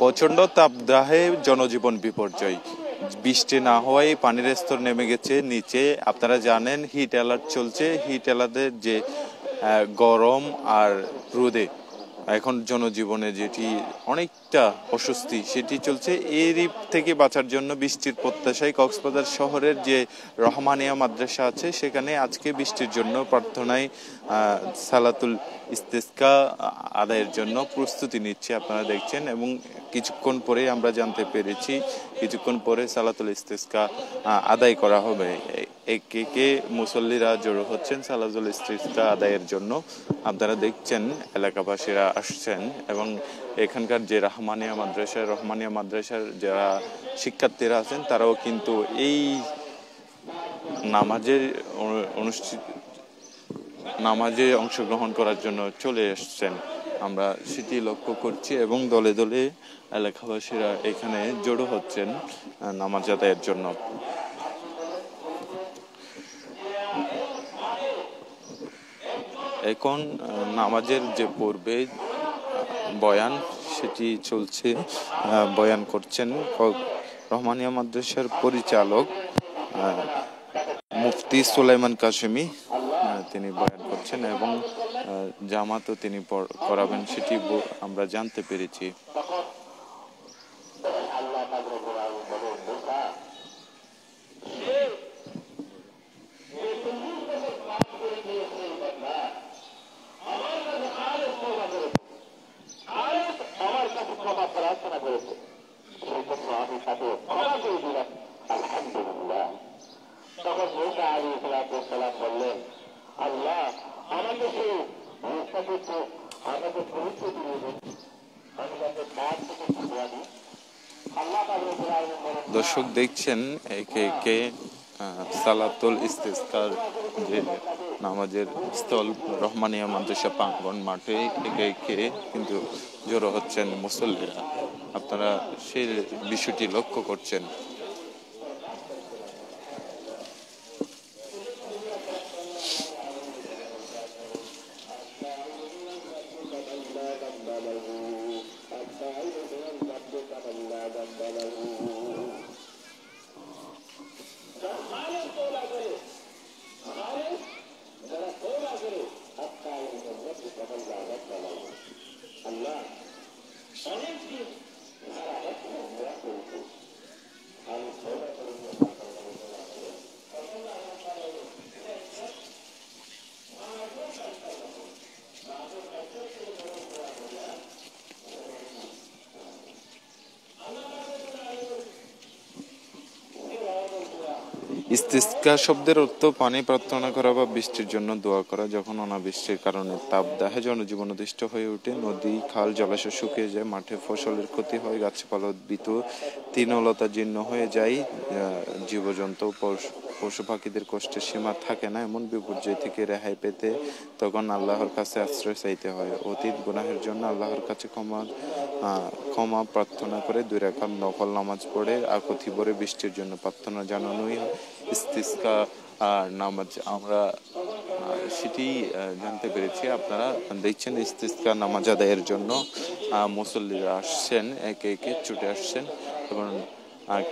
প্রচণ্ড তাপদাহে জনজীবন বিপর্যয়। বৃষ্টি না হওয়ায় পানির স্তর নেমে গেছে নিচে। আপনারা জানেন হিট অ্যালার্ট চলছে। হিট অ্যালার্টের যে গরম আর রোদে এখন জনজীবনে যেটি অনেকটা অস্বস্তি সেটি চলছে। এরই থেকে বাঁচার জন্য বৃষ্টির প্রত্যাশায় কক্সবাজার শহরের যে রহমানিয়া মাদ্রাসা আছে সেখানে আজকে বৃষ্টির জন্য প্রার্থনায় সালাতুল ইস্তেসকা আদায়ের জন্য প্রস্তুতি নিচ্ছে আপনারা দেখছেন। এবং কিছুক্ষণ পরে আমরা জানতে পেরেছি কিছুক্ষণ পরে সালাতুল ইস্তেসকা আদায় করা হবে। একে কে মুসল্লিরা জড়ো হচ্ছেন সালাতুল ইস্তেসকা আদায়ের জন্য। আপনারা দেখছেন এলাকাবাসীরা আসছেন এবং এখানকার যে রহমানিয়া মাদ্রাসার যারা শিক্ষার্থীরা আছেন তারাও কিন্তু এই নামাজে অংশগ্রহণ করার জন্য চলে এসছেন। আমরা সেটি লক্ষ্য করছি এবং দলে দলে এলাকাবাসীরা এখানে জড়ো হচ্ছেন নামাজ আদায়ের জন্য। এখন নামাজের যে পূর্বে বয়ান সেটি চলছে। বয়ান করছেন রহমানিয়া মাদ্রাসার পরিচালক মুফতি সুলাইমান কাশেমি। তিনি বয়ান করছেন এবং জামাতও তিনি করাবেন সেটি আমরা জানতে পেরেছি। তখন মুসা আলাইহিস সালাম বললেন, আল্লাহ আমাকে আমাকে পরিচয় দিয়ে দেন, আমি তাকে কাজ থেকে শিখিয়ে দিই। আল্লাহ দর্শক দেখছেন একে একে সালাতুল ইস্তেসকার যে নামাজের স্থল রহমানিয়া মাদ্রাসা প্রাঙ্গণ মাঠে একে একে কিন্তু জড়ো হচ্ছেন মুসল্লিরা। আপনারা সেই বিষয়টি লক্ষ্য করছেন। ইস্তিসকা শব্দের অর্থ পানি প্রার্থনা করা বা বৃষ্টির জন্য দোয়া করা। যখন অনাবৃষ্টির কারণে তাপদাহে জনজীবন অতিষ্ঠ হয়ে ওঠে, নদী খাল জলাশয় শুকিয়ে যায়, মাঠে ফসলের ক্ষতি হয়, গাছপালা উদ্ভিদ তৃণলতা জীর্ণ হয়ে যায়, জীবজন্তু পশু পাখিদের কষ্টের সীমা থাকে না, এমন বিপর্যয় থেকে রেহাই পেতে তখন আল্লাহর কাছে আশ্রয় চাইতে হয়। অতীত গুনাহের জন্য আল্লাহর কাছে ক্ষমা প্রার্থনা করে 2 রাকাত নফল নামাজ পড়ে আকুতি ভরে বৃষ্টির জন্য প্রার্থনা জানানোই ইস্তিসকা নামাজ। আমরা সেটি জানতে পেরেছি। আপনারা দেখছেন ইস্তিসকা নামাজ আদায়ের জন্য মুসল্লিরা আসছেন, একে একে ছুটে আসছেন এবং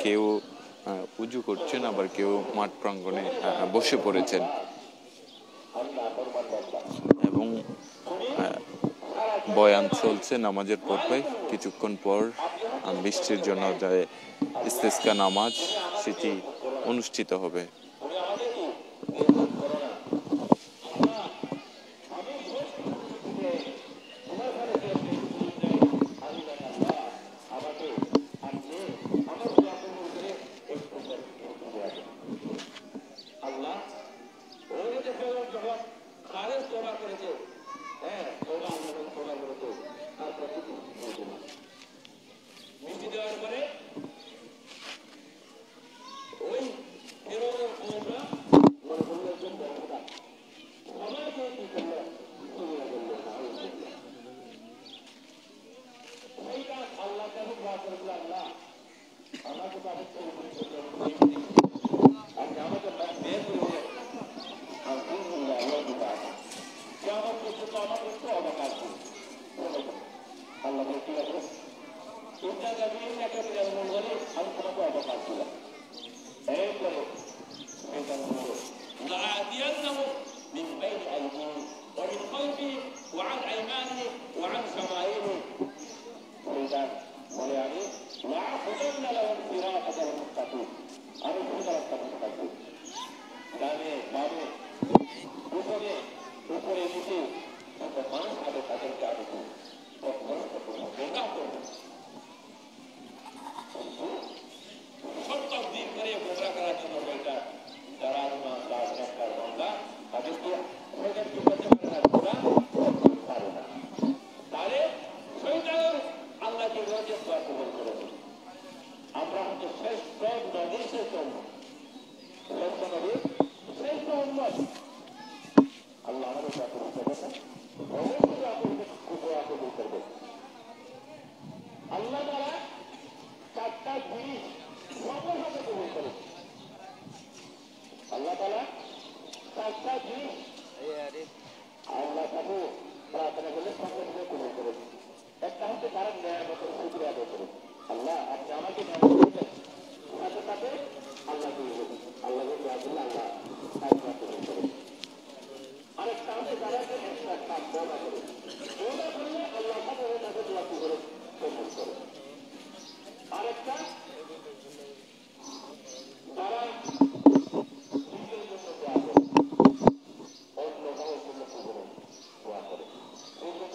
কেউ উজু করছেন, আবার কেউ মাঠ প্রাঙ্গণে বসে পড়েছেন এবং বয়ান চলছে নামাজের পর্বে। কিছুক্ষণ পর বৃষ্টির জন্য যে ইস্তিসকা নামাজ সেটি অনুষ্ঠিত হবে। إنك بإنك من المنظرين أنكم أبقى كلا أين لهم من المنظرين لآتينهم من بين أيديهم ومن خلفهم وعن أيمانهم وعن شمائلهم رجال ويعني لأعقدن لهم صراطك المستقيم أنا صراطك المستقيم دامي بامي উপরে নিচে মানুষ আগে তাদেরকে আগে সত্তর দিন করে গোমরা করার জন্য বইটা যারা বাংলা তাদেরকে করতে পারে না তাহলে শৈতান আল্লাহকে রোজে কবুল করেছে আমরা হচ্ছে শ্রেষ্ঠ নদীর শ্রেষ্ঠ নদীর শ্রেষ্ঠ উন্মত আল্লাহ আমাদের কবুল করবেন অবশ্যই আপনাকে কবুল করবেন আল্লাহ তাআলা চারটা জিনিস সর্বসাথে কবুল করেন আল্লাহ তাআলা চারটা জিনিস আল্লাহ তাকে প্রার্থনা করলে সঙ্গে সঙ্গে কবুল করেন একটা হচ্ছে তারা নিয়ামতের শুকরিয়া আদায় করেন আল্লাহ আপনি আমাকে নিয়ামত দিয়েছেন সাথে সাথে আল্লাহকে আল্লাহকে দোয়া করলে আল্লাহ তাকে কবুল করেন আরেকটা হচ্ছে তারা একটা দোয়া করে দোয়া করলে আল্লাহ সাথে তাকে দোয়া করে কবুল করে আরেকটা তারা নিজের জন্য দোয়া করে অন্য কারোর জন্য দোয়া করে এই জন্য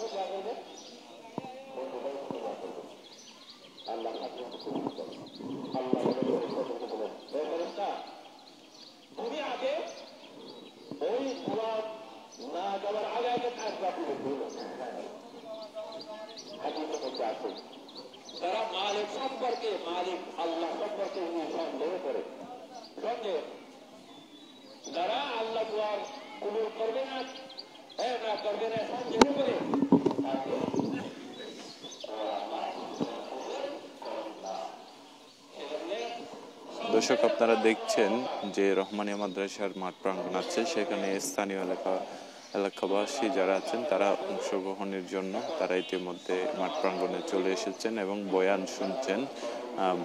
দোয়া করবে আল্লাহ তুমি আগে ওই সালাত না যাওয়ার আগে আগে তারা মালিক সম্পর্কে মালিক আল্লাহ সম্পর্কে সন্দেহ করে সন্দেহ যারা আল্লাহ দুয়ার কবুল করবে না করবে না সন্দেহ করে দর্শক আপনারা দেখছেন যে রহমানিয়া মাদ্রাসার মাঠ প্রাঙ্গণ আছে, সেখানে স্থানীয় এলাকাবাসী যারা আছেন তারা অংশগ্রহণের জন্য তারা ইতিমধ্যে মাঠ প্রাঙ্গণে চলে এসেছেন এবং বয়ান শুনছেন।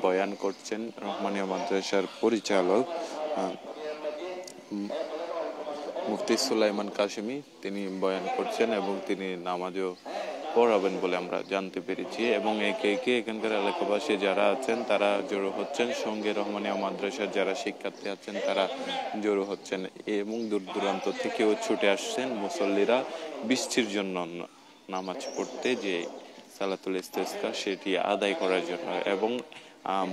বয়ান করছেন রহমানিয়া মাদ্রাসার পরিচালক মুফতি সুলাইমান কাশিমি। তিনি বয়ান করছেন এবং তিনি নামাজও পড়াবেন বলে আমরা জানতে পেরেছি এবং একে একে এখানকার এলাকাবাসী যারা আছেন তারা জড়ো হচ্ছেন, সঙ্গে রহমানিয়া মাদ্রাসার যারা শিক্ষার্থী আছেন তারা জড়ো হচ্ছেন এবং দূর দূরান্ত থেকেও ছুটে আসছেন মুসল্লিরা বৃষ্টির জন্য নামাজ পড়তে, যে সালাতুল ইস্তেসকা সেটি আদায় করার জন্য। এবং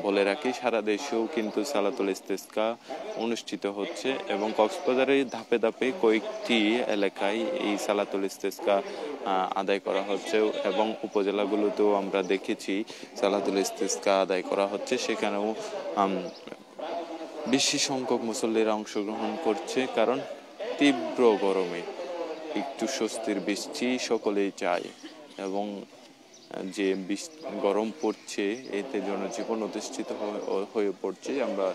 বলে রাখি সারা দেশেও কিন্তু সালাতুল ইস্তেসকা অনুষ্ঠিত হচ্ছে এবং কক্সবাজারের ধাপে ধাপে কয়েকটি এলাকায় এই সালাতুল ইস্তেসকা আদায় করা হচ্ছে এবং উপজেলাগুলোতেও আমরা দেখেছি সালাতুল ইস্তেসকা আদায় করা হচ্ছে। সেখানেও বেশি সংখ্যক মুসল্লিরা অংশগ্রহণ করছে, কারণ তীব্র গরমে একটু স্বস্তির বৃষ্টি সকলেই চায় এবং যে গরম পড়ছে এতে জনজীবন অধিষ্ঠিত হয়ে পড়ছে, আমরা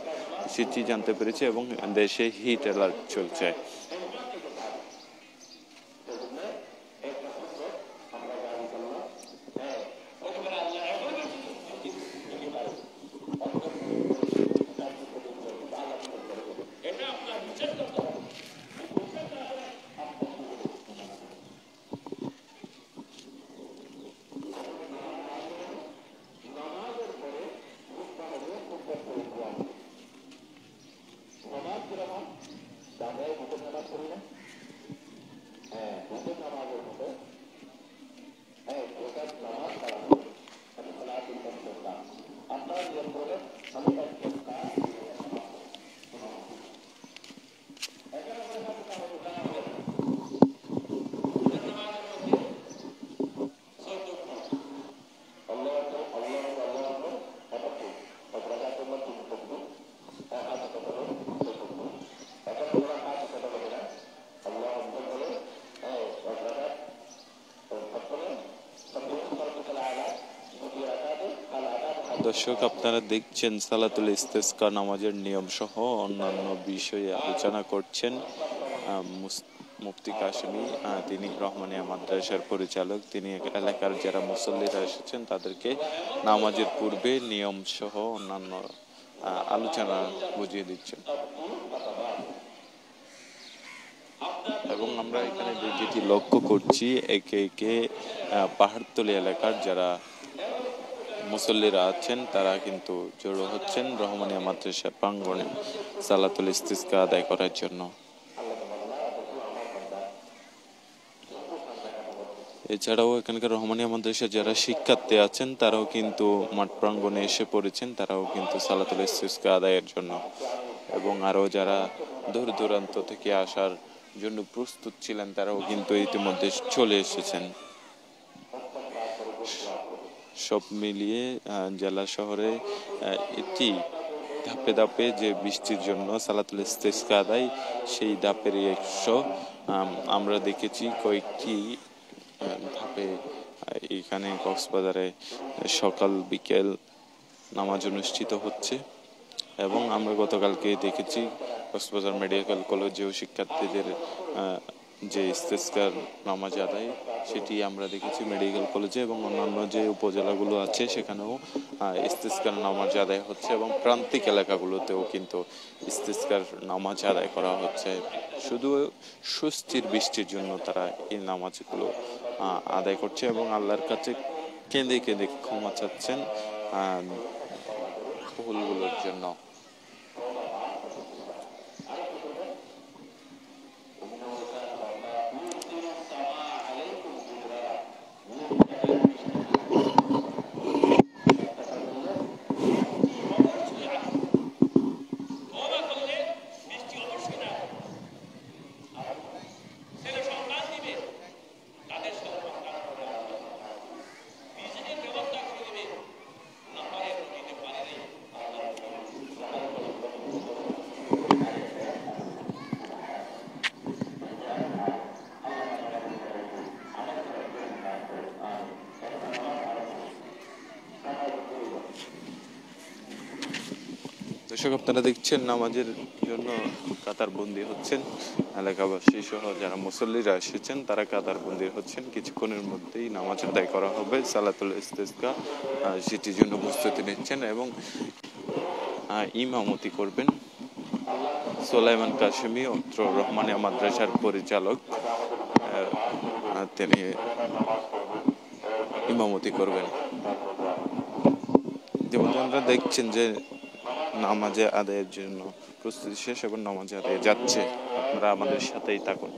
সেটি জানতে পেরেছি এবং দেশে হিট অ্যালার্ট চলছে। দর্শক আপনারা দেখছেন সালাতুল ইস্তেসকা নামাজের নিয়ম সহ অন্যান্য বিষয়ে আলোচনা করছেন মুফতি কাশেমি, তিনি রহমানিয়া মাদ্রাসার পরিচালক। তিনি এলাকার যারা মুসল্লিরা এসেছেন তাদেরকে নামাজের পূর্বে নিয়ম সহ অন্যান্য আলোচনা বুঝিয়ে দিচ্ছেন। এবং আমরা এখানে যেটি লক্ষ্য করছি, একে একে পাহাড়তলি এলাকার যারা মুসল্লিরা আছেন তারা কিন্তু জড়ো হচ্ছেন রহমানিয়া মাদ্রাসা প্রাঙ্গণে সালাতুল ইস্তিসকা আদায় করার জন্য। এছাড়াও এখানকার রহমানিয়া মাদ্রাসা যারা শিক্ষার্থী আছেন তারাও কিন্তু মাঠ প্রাঙ্গণে এসে পড়েছেন, তারাও কিন্তু সালাতুল ইস্তিসকা আদায়ের জন্য। এবং আরও যারা দূর দূরান্ত থেকে আসার জন্য প্রস্তুত ছিলেন তারাও কিন্তু ইতিমধ্যে চলে এসেছেন। সব মিলিয়ে জেলা শহরে এটি ধাপে ধাপে যে বৃষ্টির জন্য সালাতুল ইস্তিসকা আদায়, সেই ধাপেরই অংশ আমরা দেখেছি কয়েকটি ধাপে। এখানে কক্সবাজারে সকাল বিকেল নামাজ অনুষ্ঠিত হচ্ছে এবং আমরা গতকালকে দেখেছি কক্সবাজার মেডিকেল কলেজেও শিক্ষার্থীদের যে ইস্তিসকার নামাজ আদায় সেটি আমরা দেখেছি মেডিকেল কলেজে, এবং অন্যান্য যে উপজেলাগুলো আছে সেখানেও ইস্তিসকার নামাজ আদায় হচ্ছে এবং প্রান্তিক এলাকাগুলোতেও কিন্তু ইস্তিসকার নামাজ আদায় করা হচ্ছে। শুধু স্বস্তির বৃষ্টির জন্য তারা এই নামাজগুলো আদায় করছে এবং আল্লাহর কাছে কেঁদে কেঁদে ক্ষমা চাচ্ছেন ভুলগুলোর জন্য। দর্শক, আপনারা দেখছেন নামাজের জন্য কাতারবন্দি হচ্ছেন এলাকাবাসী সহ যারা মুসল্লিরা এসেছেন তারা কাতারবন্দি হচ্ছেন। কিছুক্ষণের মধ্যেই নামাজ আদায় করা হবে সালাতুল ইস্তিসকা, সেটির জন্য প্রস্তুতি নিচ্ছেন এবং ইমামতি করবেন সুলাইমান কাশেমি, অত্র রহমানিয়া মাদ্রাসার পরিচালক, তিনি ইমামতি করবেন। যেমন আপনারা দেখছেন যে নামাজে আদায়ের জন্য প্রস্তুতি শেষ এবং নামাজে আদায়ে যাচ্ছে। আপনারা আমাদের সাথেই থাকুন।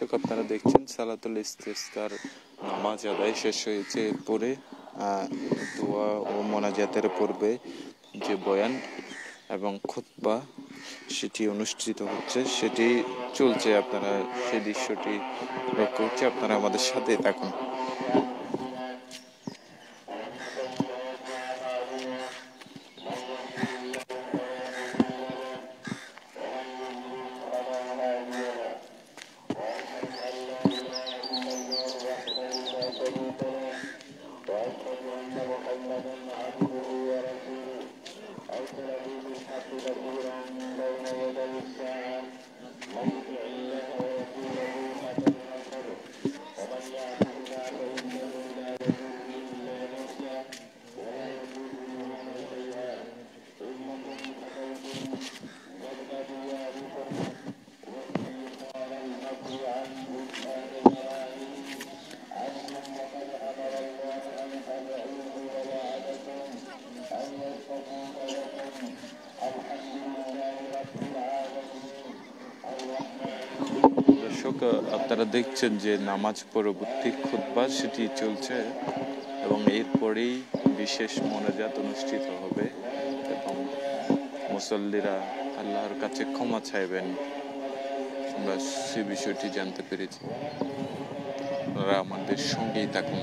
দর্শক আপনারা দেখছেন সালাতুল ইস্তিসকার নামাজ আদায় শেষ হয়েছে। এরপরে দোয়া ও মোনাজাতের পূর্বে যে বয়ান এবং খুতবা সেটি অনুষ্ঠিত হচ্ছে, সেটি চলছে। আপনারা সেই দৃশ্যটি লক্ষ্য হচ্ছে, আপনারা আমাদের সাথে থাকুন। দর্শক আপনারা দেখছেন যে নামাজ পরবর্তী খুতবা সেটি চলছে এবং এরপরেই বিশেষ মোনাজাত অনুষ্ঠিত হবে এবং মুসল্লিরা আল্লাহর কাছে ক্ষমা চাইবেন। আমরা সে বিষয়টি জানতে পেরেছি। আপনারা আমাদের সঙ্গেই থাকুন।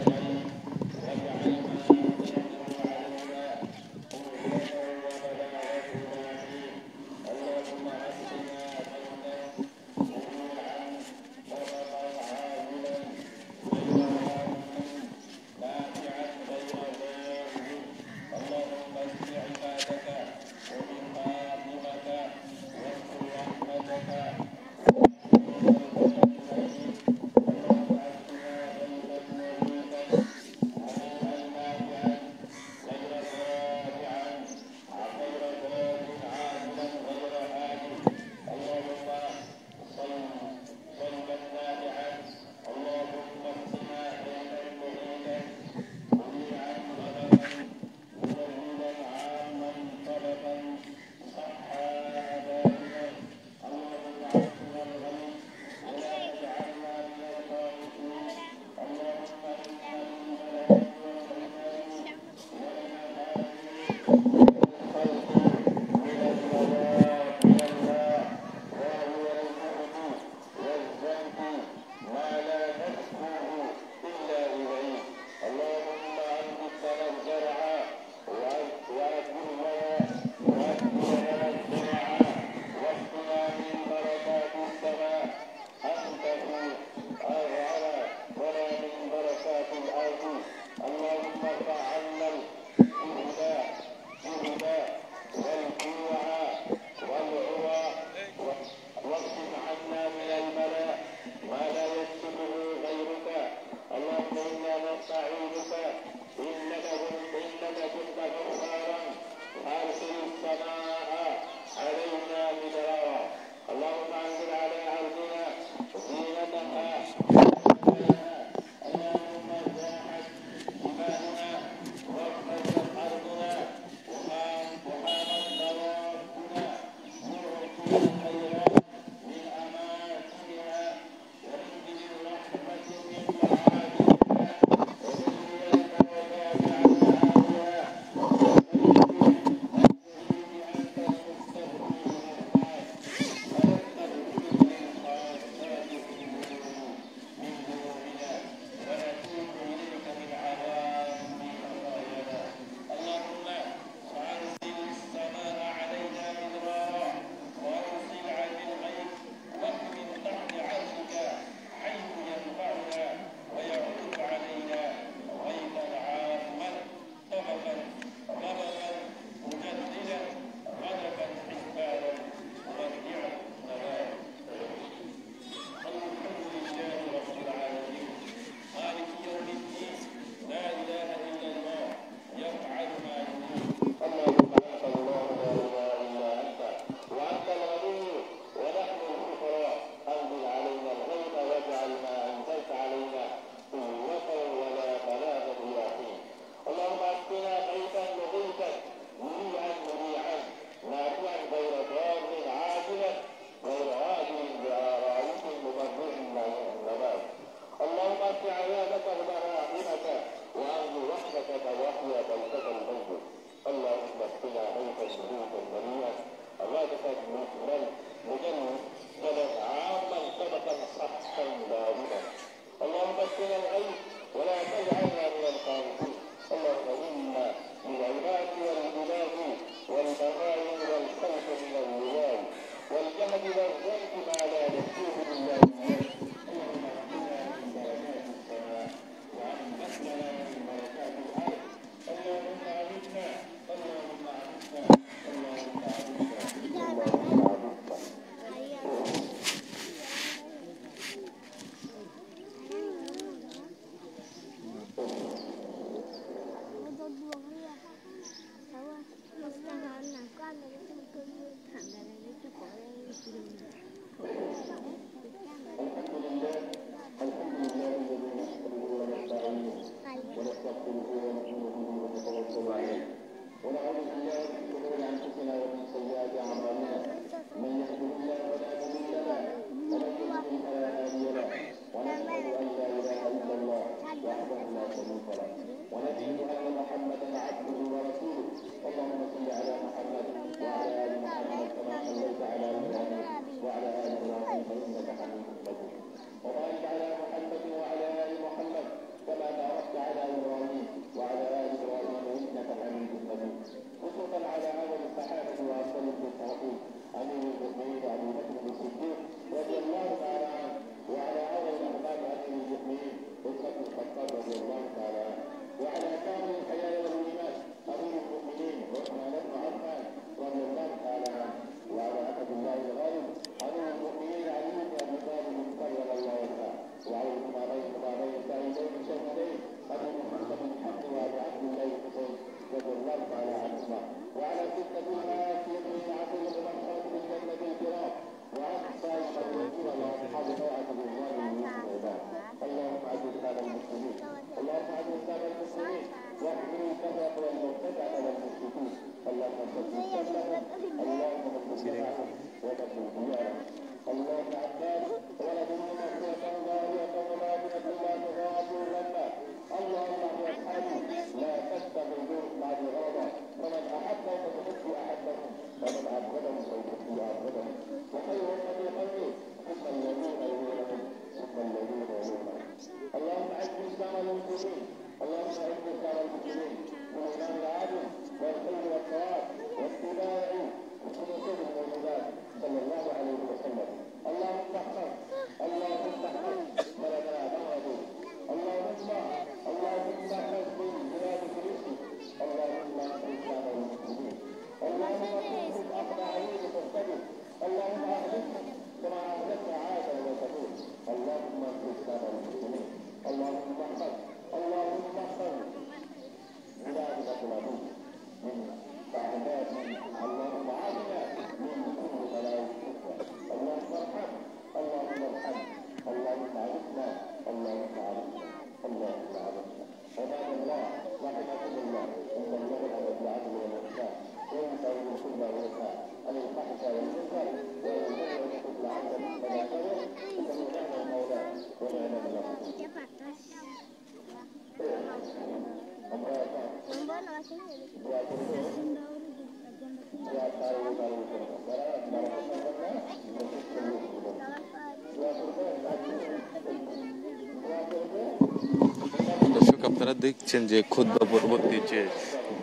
আপনারা দেখছেন যে খুতবা পরবর্তী যে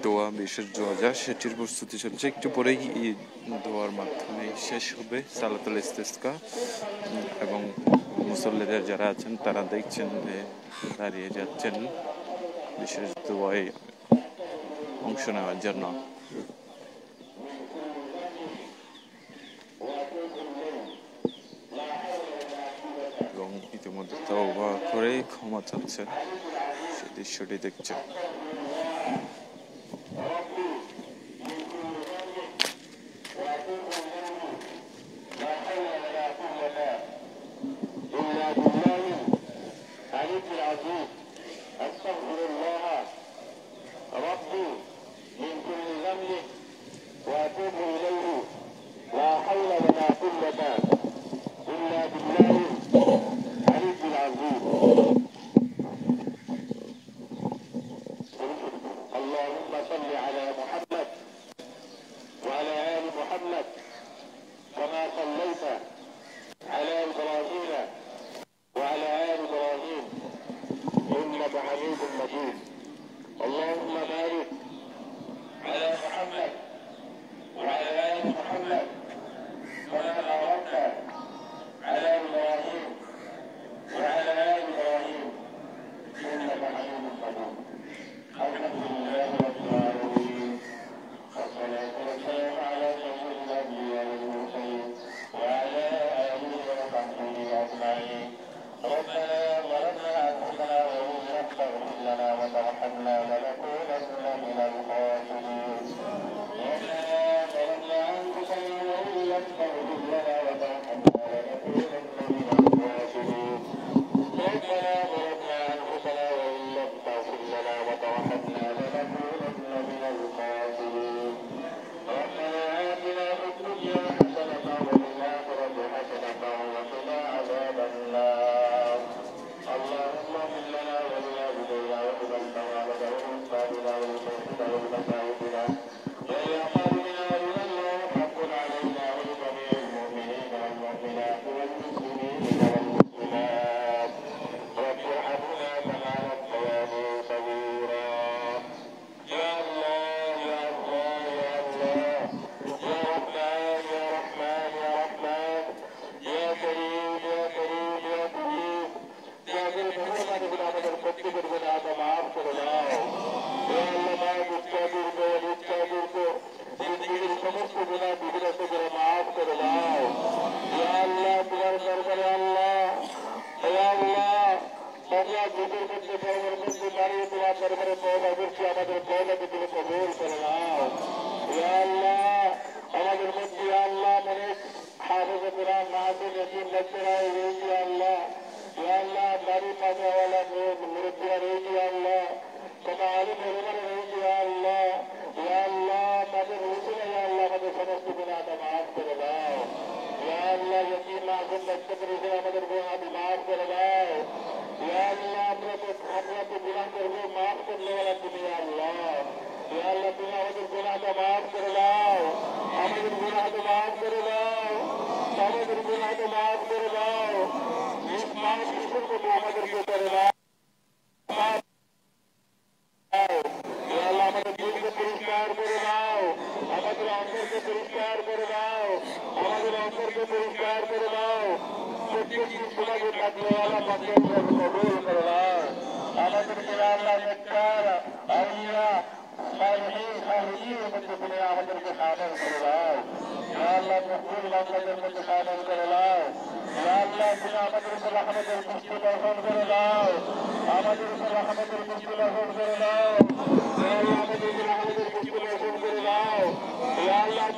দোয়া বিশেষ দোয়া সেটির প্রস্তুতি চলছে। একটু পরেই এই দোয়ার মাধ্যমে শেষ হবে সালাতুল ইস্তিসকা এবং মুসল্লিদের যারা আছেন তারা দেখছেন যে দাঁড়িয়ে যাচ্ছেন বিশেষ দোয়ায় অংশ নেওয়ার জন্য। এবং ইতিমধ্যে তওবা করে ক্ষমা চাচ্ছেন, সে দৃশ্যটি দেখছেন।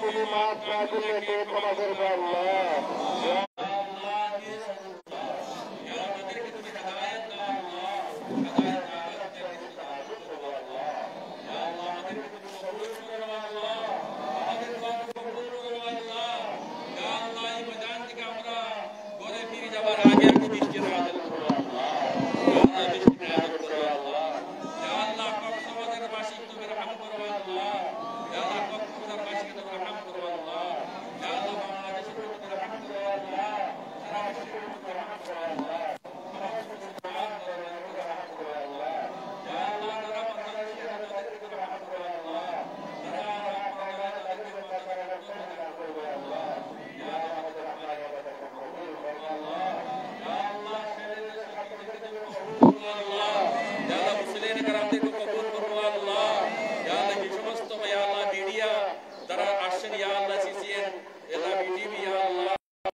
তুমি মাফ না করলে কে ক্ষমা করবে আল্লাহ?